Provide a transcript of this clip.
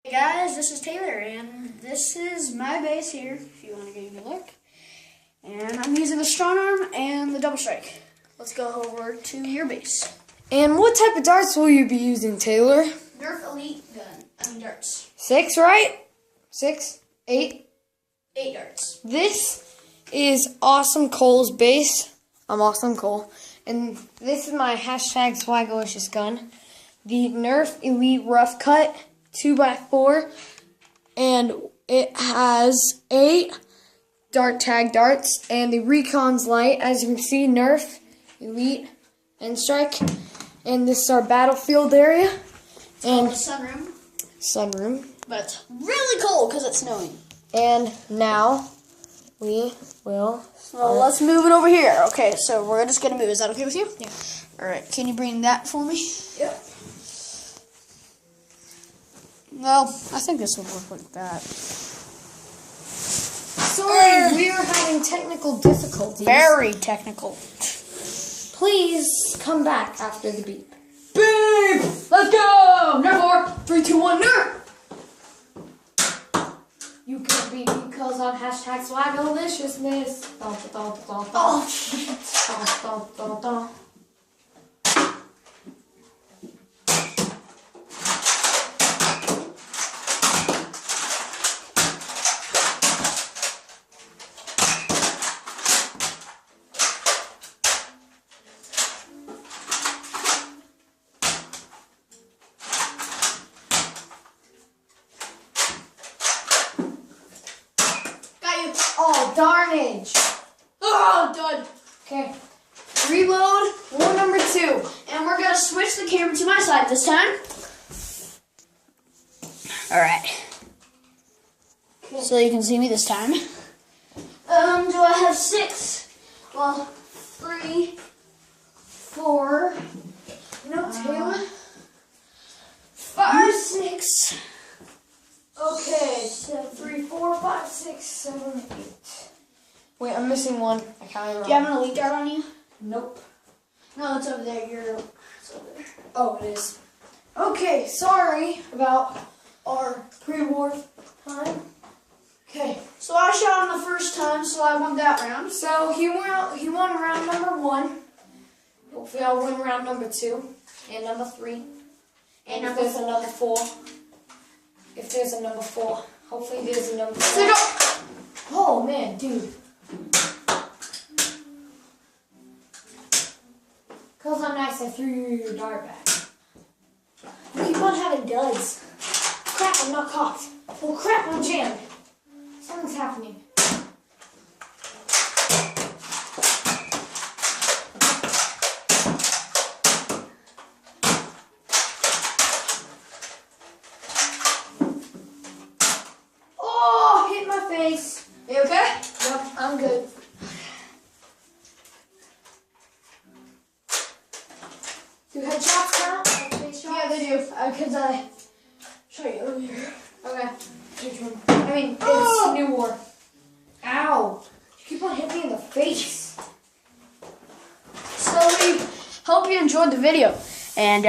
Hey guys, this is Taylor, and this is my base here, if you want to get a look. And I'm using the strong arm and the double strike. Let's go over to your base. And what type of darts will you be using, Taylor? Nerf Elite darts. 6, right? 6? 8? 8 darts. This is Awesome Cole's base. I'm Awesome Cole. And this is my hashtag Swagalicious gun. The Nerf Elite Rough Cut 2x4. And it has 8 dart tag darts. And the Recon's light, as you can see, Nerf, Elite, and Strike. And this is our battlefield area. And sunroom. Sunroom. But it's really cold because it's snowing. And now we will. Well, let's move it over here. Okay, so we're just gonna move. Is that okay with you? Yeah. All right. Can you bring that for me? Yep. Well, I think this will work like that. Sorry, we are having technical difficulties. Very technical. Please come back after the beep. Beep! Let's go! Nerf 4, 3, 2, 1, Nerf! You could be because on hashtag Swagalicious. Oh. Oh, darnage. Oh, done. Okay. Reload. War number 2. And we're going to switch the camera to my side this time. Alright. Okay. So you can see me this time. Do I have 6? Well, 3, 4. No, Taylor. 5, 6. Okay, so 3, 4, 5, 6, 7, 8. Wait, I'm missing one. I can't remember. Do you have an elite dart on you? Nope. No, it's over there. It's over there. Oh, it is. Okay, sorry about our pre-war time. Okay, So I shot him the first time, so I won that round. so he won round number 1. Hopefully I'll win round number 2 and number 3. And if number there's 4. a number 4. If there's a number 4. Hopefully there's a number 4. So go. Oh man, dude. Cause I'm nice, I threw your dart back. You keep on having duds. Crap, I'm not cocked. Oh crap, I'm jammed. Something's happening. Oh, hit my face. You okay? Yep, I'm good. Do headshots count? Like face shots? Yeah, they do. Because I shot you earlier. Okay. Which one? I mean, it's New War. Ow. You keep on hitting me in the face. So we hope you enjoyed the video. And